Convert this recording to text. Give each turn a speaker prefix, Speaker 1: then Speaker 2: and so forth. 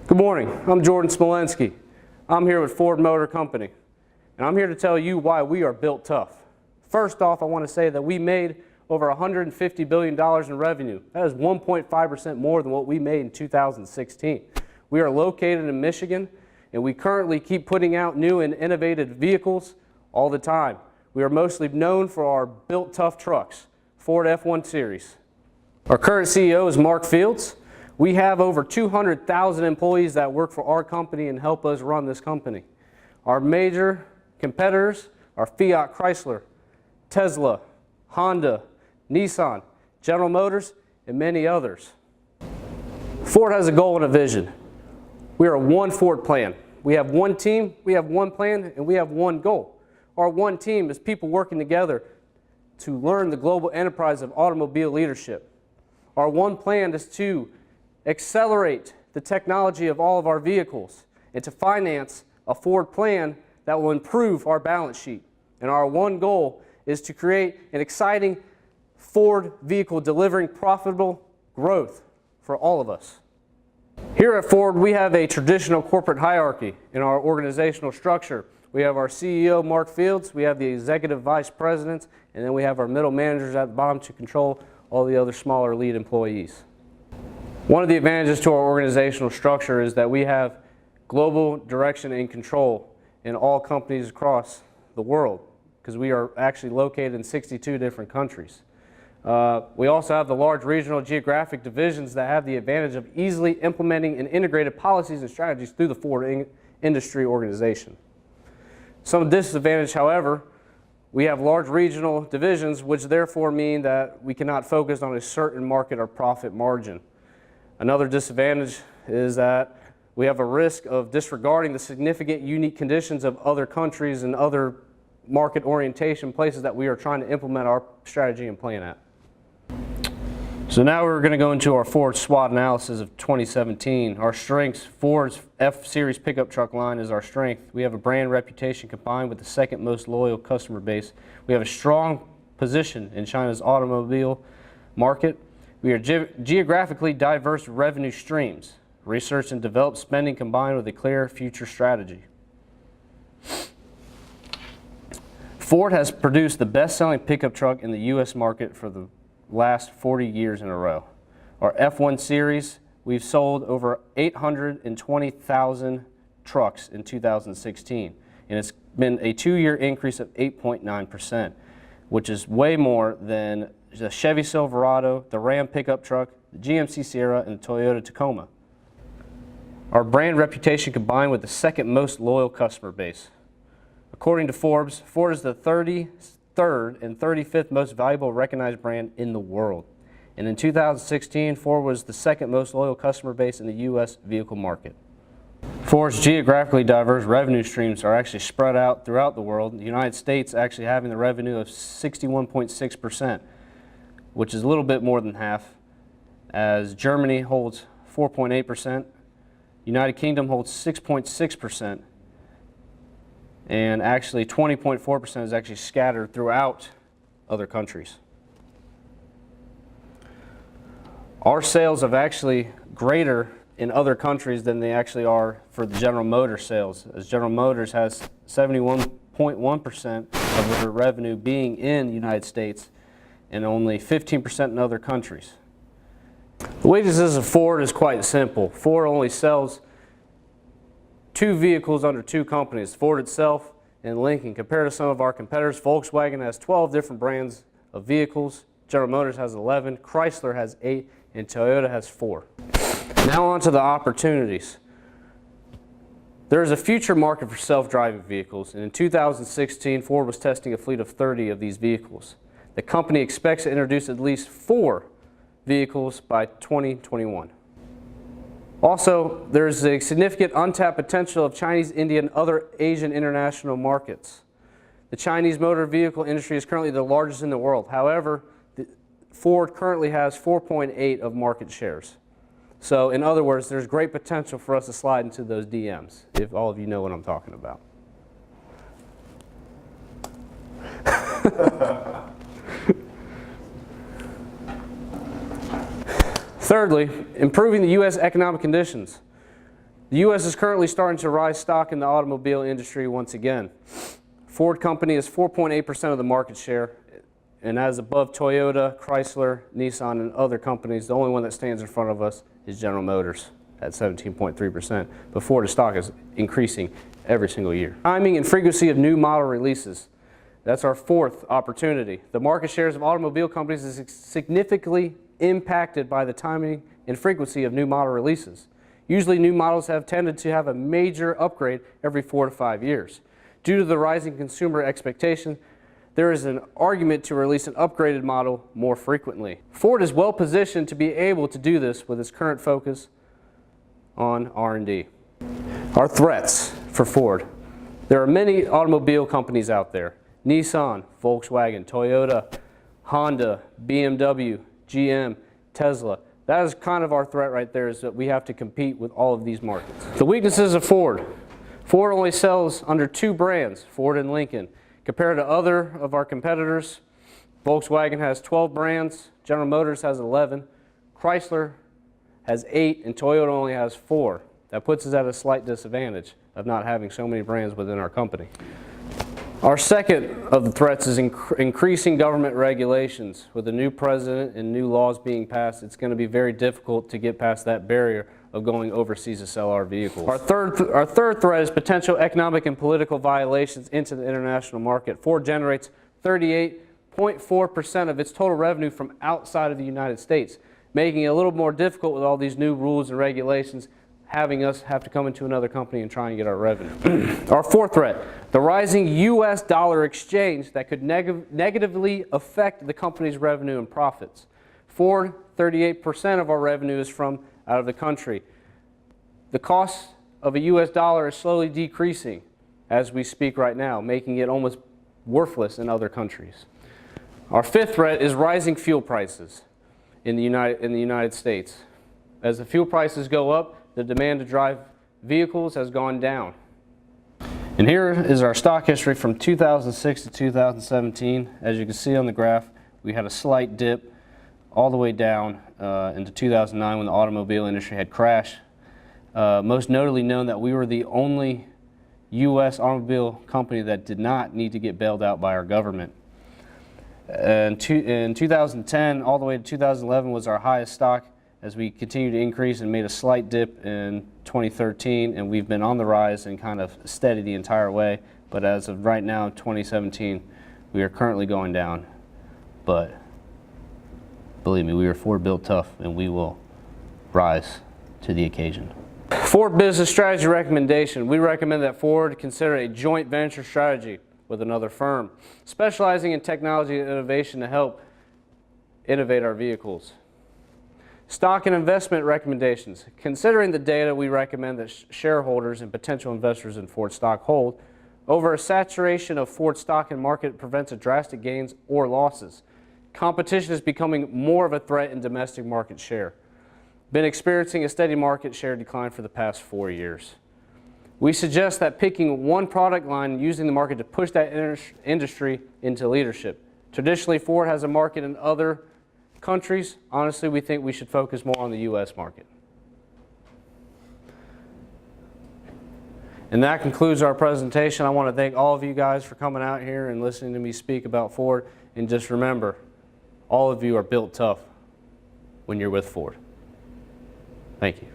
Speaker 1: Good morning, I'm Jordan Smolensky. I'm here with Ford Motor Company, and I'm here to tell you why we are built tough. First off, I want to say that we made over $150 billion in revenue. That is 1.5% more than what we made in 2016. We are located in Michigan, and we currently keep putting out new and innovative vehicles all the time. We are mostly known for our built tough trucks, Ford F1 Series. Our current CEO is Mark Fields. We have over 200,000 employees that work for our company and help us run this company. Our major competitors are Fiat Chrysler, Tesla, Honda, Nissan, General Motors, and many others. Ford has a goal and a vision. We are a one Ford plan. We have one team, we have one plan, and we have one goal. Our one team is people working together to learn the global enterprise of automobile leadership. Our one plan is to accelerate the technology of all of our vehicles and to finance a Ford plan that will improve our balance sheet. And our one goal is to create an exciting Ford vehicle delivering profitable growth for all of us. Here at Ford, we have a traditional corporate hierarchy in our organizational structure. We have our CEO, Mark Fields, we have the executive vice presidents, and then we have our middle managers at the bottom to control all the other smaller lead employees. One of the advantages to our organizational structure is that we have global direction and control in all companies across the world, because we are actually located in 62 different countries. We also have the large regional geographic divisions that have the advantage of easily implementing and integrated policies and strategies through the Ford industry organization. Some disadvantage, however, we have large regional divisions, which therefore mean that we cannot focus on a certain market or profit margin. Another disadvantage is that we have a risk of disregarding the significant unique conditions of other countries and other market orientation places that we are trying to implement our strategy and plan at. So now we're going to go into our Ford SWOT analysis of 2017. Our strengths: Ford's F-Series pickup truck line is our strength. We have a brand reputation combined with the second most loyal customer base. We have a strong position in China's automobile market. We are geographically diverse revenue streams, research and developed spending combined with a clear future strategy. Ford has produced the best-selling pickup truck in the U.S. market for the last 40 years in a row. Our F1 Series, we've sold over 820,000 trucks in 2016, and it's been a 2-year increase of 8.9%, which is way more than the Chevy Silverado, the Ram pickup truck, the GMC Sierra, and the Toyota Tacoma. Our brand reputation combined with the second most loyal customer base. According to Forbes, Ford is the 33rd and 35th most valuable recognized brand in the world. And in 2016, Ford was the second most loyal customer base in the U.S. vehicle market. Ford's geographically diverse revenue streams are actually spread out throughout the world. The United States actually having the revenue of 61.6%, which is a little bit more than half, as Germany holds 4.8%, United Kingdom holds 6.6%, and actually 20.4% is actually scattered throughout other countries. Our sales are actually greater in other countries than they actually are for the General Motors sales, as General Motors has 71.1% of their revenue being in the United States and only 15% in other countries. The weaknesses of Ford is quite simple. Ford only sells 2 vehicles under 2 companies, Ford itself and Lincoln. Compared to some of our competitors, Volkswagen has 12 different brands of vehicles, General Motors has 11, Chrysler has 8, and Toyota has 4. Now on to the opportunities. There is a future market for self-driving vehicles, and in 2016, Ford was testing a fleet of 30 of these vehicles. The company expects to introduce at least 4 vehicles by 2021. Also, there is a significant untapped potential of Chinese, Indian, and other Asian international markets. The Chinese motor vehicle industry is currently the largest in the world. However, Ford currently has 4.8% of market shares. So in other words, there's great potential for us to slide into those DMs, if all of you know what I'm talking about. Thirdly, improving the U.S. economic conditions. The U.S. is currently starting to rise stock in the automobile industry once again. Ford Company is 4.8% of the market share, and as above Toyota, Chrysler, Nissan, and other companies, the only one that stands in front of us is General Motors at 17.3%. But Ford's stock is increasing every single year. Timing and frequency of new model releases. That's our fourth opportunity. The market shares of automobile companies is significantly impacted by the timing and frequency of new model releases. Usually new models have tended to have a major upgrade every 4 to 5 years. Due to the rising consumer expectation, there is an argument to release an upgraded model more frequently. Ford is well positioned to be able to do this with its current focus on R&D. Our threats for Ford. There are many automobile companies out there. Nissan, Volkswagen, Toyota, Honda, BMW, GM, Tesla. That is kind of our threat right there, is that we have to compete with all of these markets. The weaknesses of Ford. Ford only sells under 2 brands, Ford and Lincoln. Compared to other of our competitors, Volkswagen has 12 brands, General Motors has 11, Chrysler has 8, and Toyota only has 4. That puts us at a slight disadvantage of not having so many brands within our company. Our second of the threats is increasing government regulations. With the new president and new laws being passed, it's going to be very difficult to get past that barrier of going overseas to sell our vehicles. Our third threat is potential economic and political violations into the international market. Ford generates 38.4% of its total revenue from outside of the United States, making it a little more difficult with all these new rules and regulations, having us have to come into another company and try and get our revenue. Our fourth threat, the rising U.S. dollar exchange that could negatively affect the company's revenue and profits. Ford, 38% of our revenue is from out of the country. The cost of a U.S. dollar is slowly decreasing as we speak right now, making it almost worthless in other countries. Our fifth threat is rising fuel prices in the United States. As the fuel prices go up, the demand to drive vehicles has gone down. And here is our stock history from 2006 to 2017. As you can see on the graph, we had a slight dip all the way down into 2009 when the automobile industry had crashed. Most notably known that we were the only U.S. automobile company that did not need to get bailed out by our government. In 2010 all the way to 2011 was our highest stock, as we continued to increase and made a slight dip in 2013, and we've been on the rise and kind of steady the entire way. But as of right now, 2017, we are currently going down. But believe me, we are Ford built tough, and we will rise to the occasion. Ford business strategy recommendation. We recommend that Ford consider a joint venture strategy with another firm, specializing in technology and innovation to help innovate our vehicles. Stock and investment recommendations. Considering the data, we recommend that shareholders and potential investors in Ford stock hold. Over a saturation of Ford stock and market prevents a drastic gains or losses. Competition is becoming more of a threat in domestic market share. Been experiencing a steady market share decline for the past 4 years. We suggest that picking one product line and using the market to push that industry into leadership. Traditionally, Ford has a market in other countries. Honestly, we think we should focus more on the U.S. market. And that concludes our presentation. I want to thank all of you guys for coming out here and listening to me speak about Ford. And just remember, all of you are built tough when you're with Ford. Thank you.